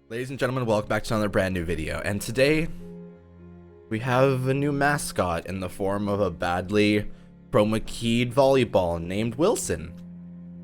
Ladies and gentlemen, welcome back to another brand new video, and today we have a new mascot in the form of a badly chroma keyed volleyball named Wilson.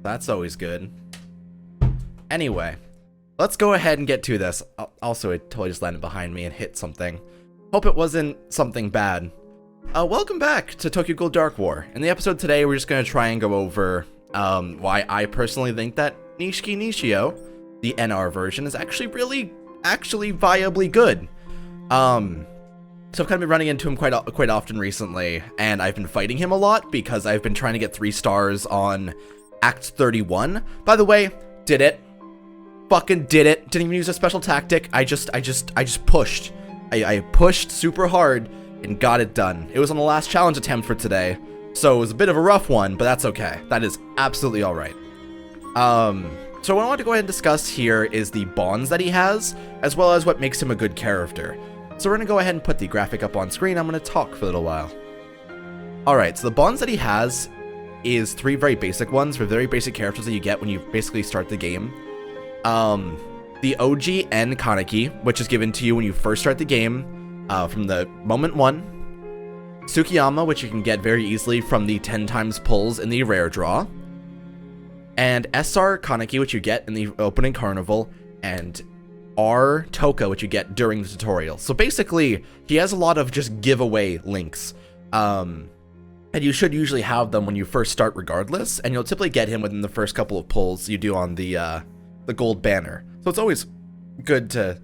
That's always good. Anyway, let's go ahead and get to this. Also, it totally just landed behind me and hit something. Hope it wasn't something bad. Welcome back to Tokyo Ghoul Dark War. In the episode today, we're just going to try and go over why I personally think that NISHIKI NISHIO, the NR version, is actually viably good. So I've kind of been running into him quite often recently, and I've been fighting him a lot because I've been trying to get 3 stars on Act 31. By the way, did it. Fucking did it. Didn't even use a special tactic. I just pushed. I pushed super hard and got it done. It was on the last challenge attempt for today, so it was a bit of a rough one, but that's okay. That is absolutely alright. So what I want to go ahead and discuss here is the bonds that he has, as well as what makes him a good character. So we're going to go ahead and put the graphic up on screen. I'm going to talk for a little while. Alright, so the bonds that he has is 3 very basic ones for very basic characters that you get when you basically start the game. The OG N Kaneki, which is given to you when you first start the game, from the moment 1. Tsukiyama, which you can get very easily from the 10 times pulls in the rare draw. And SR Kaneki, which you get in the opening carnival, and R Toka, which you get during the tutorial. So basically, he has a lot of just giveaway links. And you should usually have them when you first start regardless, and you'll typically get him within the first couple of pulls you do on the gold banner. So it's always good to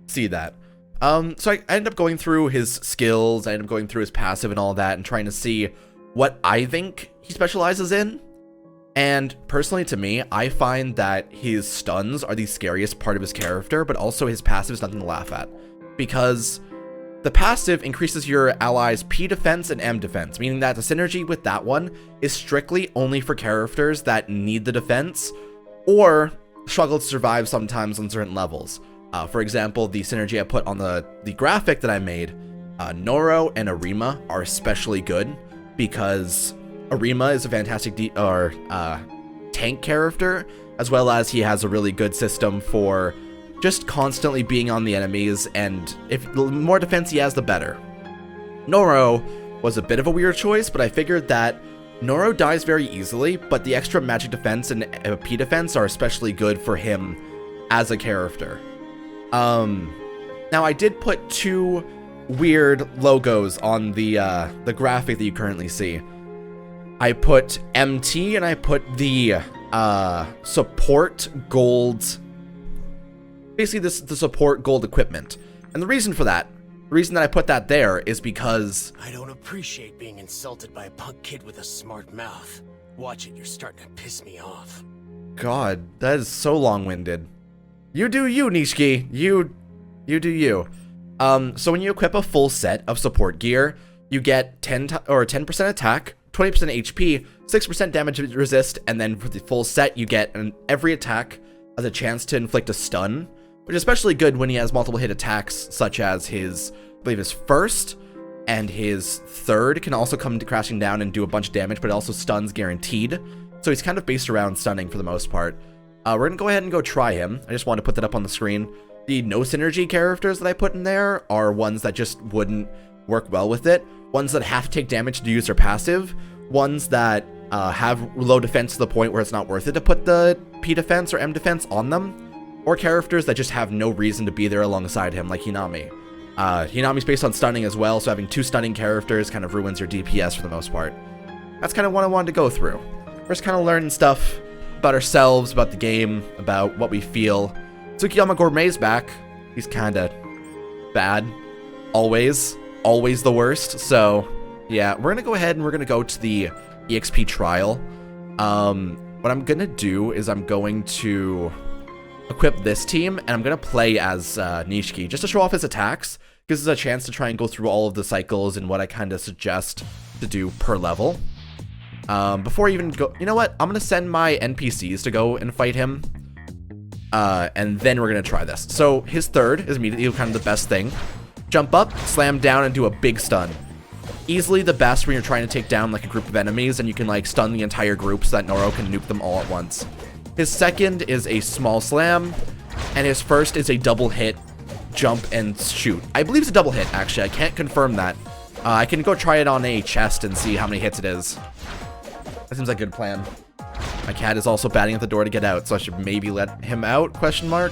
see that. So I ended up going through his skills, I ended up going through his passive and all that, and trying to see what I think he specializes in. And personally to me, I find that his stuns are the scariest part of his character, but also his passive is nothing to laugh at. Because the passive increases your allies' P defense and M defense, meaning that the synergy with that one is strictly only for characters that need the defense, or struggle to survive sometimes on certain levels. For example, the synergy I put on the graphic that I made, Noro and Arima are especially good, because Arima is a fantastic tank character, as well as he has a really good system for just constantly being on the enemies, and if the more defense he has, the better. Noro was a bit of a weird choice, but I figured that Noro dies very easily, but the extra magic defense and P defense are especially good for him as a character. Now I did put 2 weird logos on the graphic that you currently see. I put MT and I put the support gold, basically the support gold equipment. And the reason for that, the reason that I put that there is because I don't appreciate being insulted by a punk kid with a smart mouth. Watch it, you're starting to piss me off. God, that is so long-winded. You do you, Nishiki. You do you. So when you equip a full set of support gear, you get 10% attack, 20% HP, 6% damage resist, and then for the full set, you get every attack has a chance to inflict a stun, which is especially good when he has multiple hit attacks, such as his, I believe his first and his third can also come crashing down and do a bunch of damage, but it also stuns guaranteed. So he's kind of based around stunning for the most part. We're going to go ahead and go try him. I just want to put that up on the screen. The no synergy characters that I put in there are ones that just wouldn't work well with it. Ones that have to take damage to use their passive. Ones that have low defense to the point where it's not worth it to put the P defense or M defense on them. Or characters that just have no reason to be there alongside him, like Hinami. Hinami's based on stunning as well, so having 2 stunning characters kind of ruins your DPS for the most part. That's kind of what I wanted to go through. We're just kind of learning stuff about ourselves, about the game, about what we feel. Tsukiyama Gourmet's back. He's kind of bad. Always the worst. So yeah, we're gonna go ahead and we're gonna go to the EXP trial. What I'm gonna do is I'm going to equip this team, and I'm gonna play as Nishiki just to show off his attacks. Gives us a chance to try and go through all of the cycles and what I kind of suggest to do per level. Before I even go, you know what? I'm gonna send my NPCs to go and fight him, and then we're gonna try this. So his third is immediately kind of the best thing. Jump up, slam down, and do a big stun. Easily the best when you're trying to take down like a group of enemies, and you can like stun the entire group so that Noro can nuke them all at once. His second is a small slam, and his first is a double hit, jump and shoot. I believe it's a double hit, actually. I can't confirm that. I can go try it on a chest and see how many hits it is. That seems like a good plan. My cat is also batting at the door to get out, so I should maybe let him out, question mark.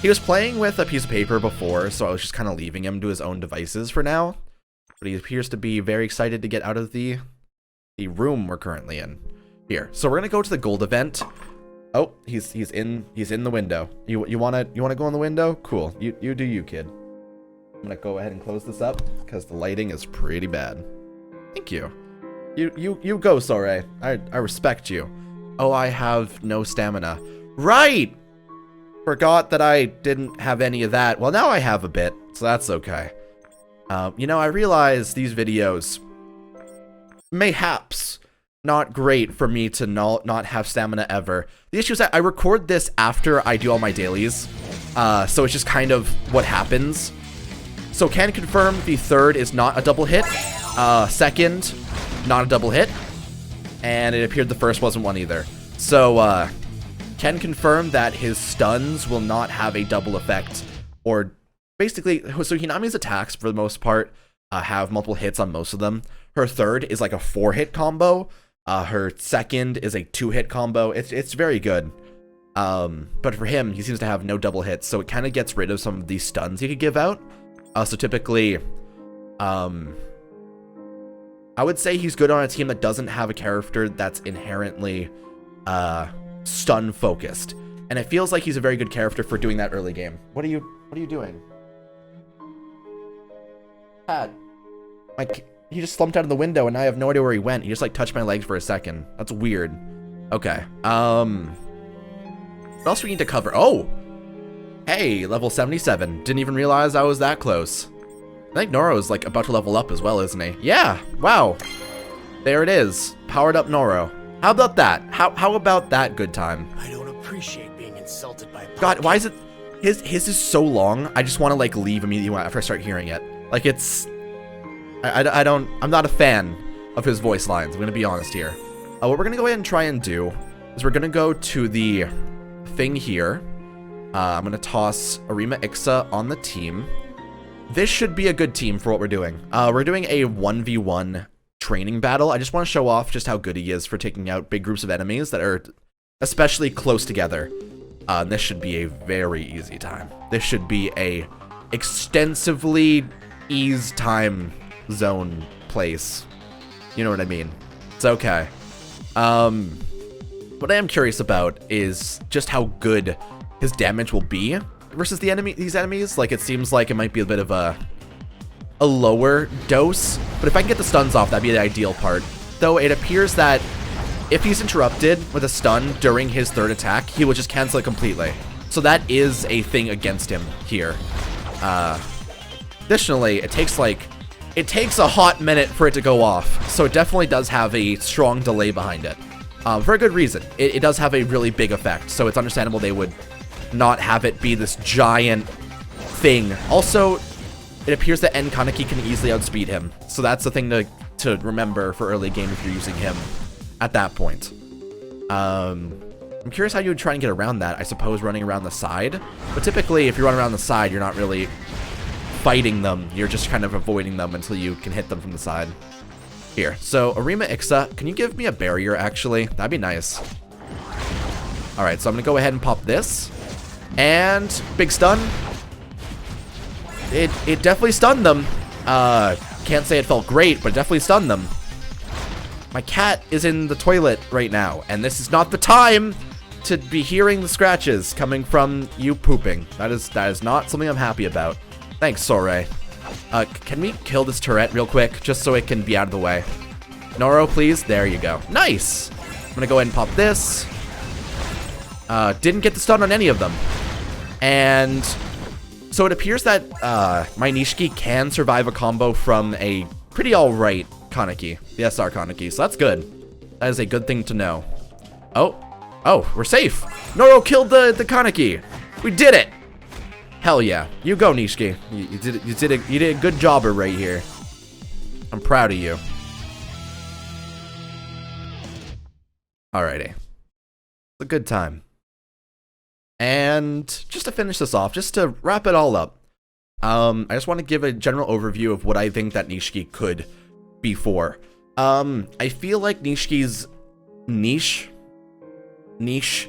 He was playing with a piece of paper before, so I was just kind of leaving him to his own devices for now. But he appears to be very excited to get out of the room we're currently in. Here, so we're gonna go to the gold event. Oh, he's in the window. You wanna go in the window? Cool. You do you, kid. I'm gonna go ahead and close this up because the lighting is pretty bad. Thank you. You go, Sore. I respect you. Oh, I have no stamina. Right! Forgot that I didn't have any of that. Well, now I have a bit, so that's okay. You know, I realize these videos, mayhaps, not great for me to not have stamina ever. The issue is that I record this after I do all my dailies, so it's just kind of what happens. So can confirm the third is not a double hit, second, not a double hit, and it appeared the first wasn't one either. So, can confirm that his stuns will not have a double effect, or basically, so Hinami's attacks, for the most part, have multiple hits on most of them. Her third is like a 4-hit combo, her second is a 2-hit combo. It's very good. But for him, he seems to have no double hits, so it kind of gets rid of some of these stuns he could give out. So typically, I would say he's good on a team that doesn't have a character that's inherently stun focused, and it feels like he's a very good character for doing that early game. What are you doing? Pat, like, he just slumped out of the window and I have no idea where he went. He just like touched my legs for a second. That's weird. Okay. What else do we need to cover? Oh, hey, level 77. Didn't even realize I was that close. I think Noro's like about to level up as well, isn't he? Yeah. Wow. There it is. Powered up Noro. How about that? How about that good time? I don't appreciate being insulted by a God, why is it his is so long? I just want to like leave immediately after I start hearing it. Like it's I'm not a fan of his voice lines. I'm gonna be honest here. What we're gonna go ahead and try and do is we're gonna go to the thing here. I'm gonna toss Arima Ixa on the team. This should be a good team for what we're doing. We're doing a 1v1 training battle. I just want to show off just how good he is for taking out big groups of enemies that are especially close together. This should be a very easy time. This should be a extensively ease time zone place. You know what I mean? It's okay. What I am curious about is just how good his damage will be versus these enemies. Like, it seems like it might be a bit of a lower dose, but if I can get the stuns off, that'd be the ideal part. Though it appears that if he's interrupted with a stun during his third attack, he will just cancel it completely. So that is a thing against him here. Additionally, it takes a hot minute for it to go off, so it definitely does have a strong delay behind it. For a good reason. It does have a really big effect, so it's understandable they would not have it be this giant thing. Also, it appears that N Kaneki can easily outspeed him, so that's the thing to remember for early game if you're using him at that point. I'm curious how you would try and get around that. I suppose running around the side, but typically if you run around the side, you're not really fighting them. You're just kind of avoiding them until you can hit them from the side. Here, so Arima Ixa, can you give me a barrier actually? That'd be nice. All right, so I'm gonna go ahead and pop this, and big stun. It definitely stunned them. Can't say it felt great, but it definitely stunned them. My cat is in the toilet right now, and this is not the time to be hearing the scratches coming from you pooping. That is not something I'm happy about. Thanks, Sore. Can we kill this turret real quick, just so it can be out of the way? Noro, please. There you go. Nice. I'm gonna go ahead and pop this. Didn't get the stun on any of them. And so it appears that my Nishiki can survive a combo from a pretty alright Kaneki, the SR Kaneki, so that's good. That is a good thing to know. Oh, we're safe. Noro killed the Kaneki. We did it. Hell yeah. You go, Nishiki. You did a good jobber right here. I'm proud of you. Alrighty. It's a good time. And just to finish this off, just to wrap it all up, I just want to give a general overview of what I think that Nishiki could be for. I feel like Nishiki's niche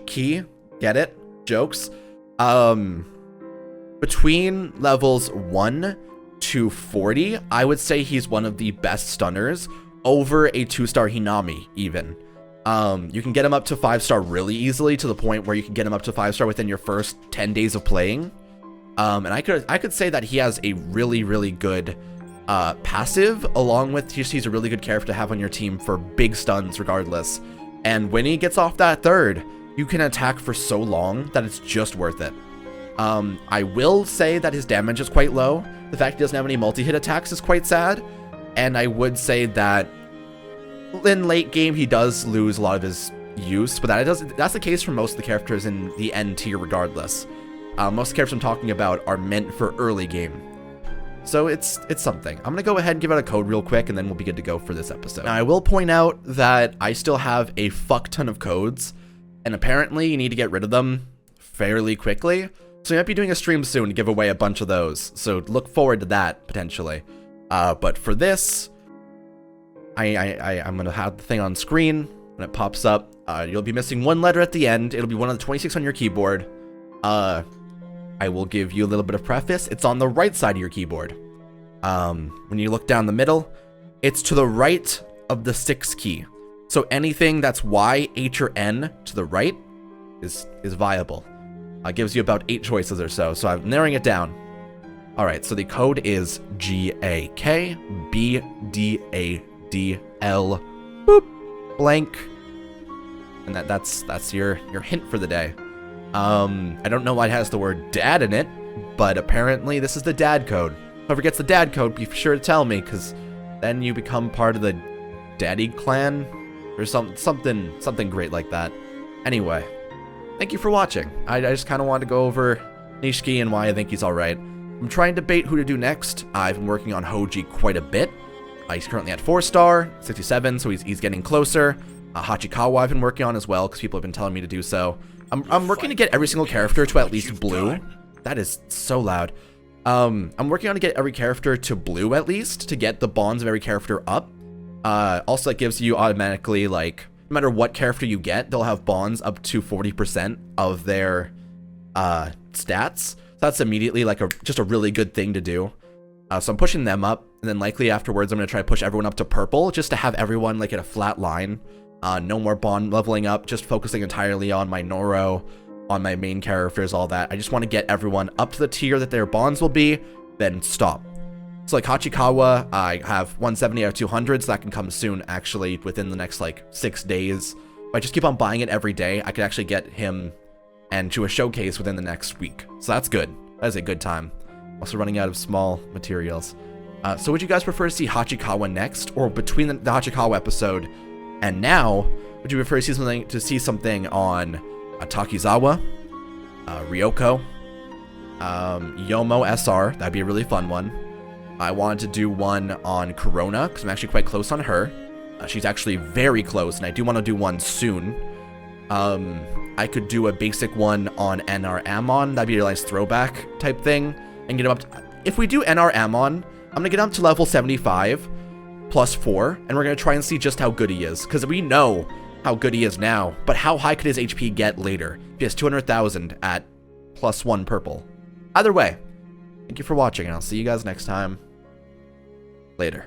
key, get it? Jokes. Between levels 1 to 40, I would say he's one of the best stunners over a 2-star Hinami, even. You can get him up to 5-star really easily, to the point where you can get him up to 5-star within your first 10 days of playing. And I could say that he has a really, really good passive, along with he's a really good character to have on your team for big stuns regardless. And when he gets off that 3rd, you can attack for so long that it's just worth it. I will say that his damage is quite low. The fact he doesn't have any multi-hit attacks is quite sad. And I would say that in late game, he does lose a lot of his use, but that's the case for most of the characters in the N tier regardless. Most of the characters I'm talking about are meant for early game. So it's something. I'm going to go ahead and give out a code real quick, and then we'll be good to go for this episode. Now, I will point out that I still have a fuck ton of codes, and apparently you need to get rid of them fairly quickly. So we might be doing a stream soon to give away a bunch of those. So look forward to that, potentially. But for this, I'm going to have the thing on screen. When it pops up, you'll be missing one letter at the end. It'll be one of the 26 on your keyboard. I will give you a little bit of preface. It's on the right side of your keyboard. When you look down the middle, it's to the right of the 6 key. So anything that's Y, H, or N to the right is viable. Gives you about 8 choices or so. So I'm narrowing it down. All right, so the code is GAKBDADL boop blank, and that's your hint for the day. I don't know why it has the word dad in it, but apparently this is the dad code. Whoever gets the dad code, be sure to tell me, because then you become part of the daddy clan or something great like that. Anyway, thank you for watching. I just kind of wanted to go over Nishiki and why I think he's alright. I'm trying to debate who to do next. I've been working on Hoji quite a bit. He's currently at 4-star, 67, so he's getting closer. Hachikawa I've been working on as well, because people have been telling me to do so. I'm working to get every single character to at least blue. That is so loud. I'm working on to get every character to blue at least, to get the bonds of every character up. Also, it gives you automatically, like, no matter what character you get, they'll have bonds up to 40% of their stats. So that's immediately like just a really good thing to do. So I'm pushing them up, and then likely afterwards I'm going to try to push everyone up to purple, just to have everyone like at a flat line. No more bond leveling up, just focusing entirely on my Noro, on my main characters, all that. I just want to get everyone up to the tier that their bonds will be, then stop. So like Hachikawa, I have 170 out of 200, so that can come soon, actually, within the next like 6 days. If I just keep on buying it every day, I could actually get him and to a showcase within the next week. So that's good. That is a good time. Also running out of small materials. So would you guys prefer to see Hachikawa next, or between the Hachikawa episode and now, would you prefer to see something on Takizawa, Ryoko, Yomo SR? That'd be a really fun one. I wanted to do one on Corona, because I'm actually quite close on her. She's actually very close, and I do want to do one soon. I could do a basic one on NR Amon. That'd be a nice throwback type thing. And get him up to, if we do NR Amon, I'm going to get him to level 75 plus 4. And we're going to try and see just how good he is. Because we know how good he is now. But how high could his HP get later? He has 200,000 at +1 purple. Either way, thank you for watching. And I'll see you guys next time. Later.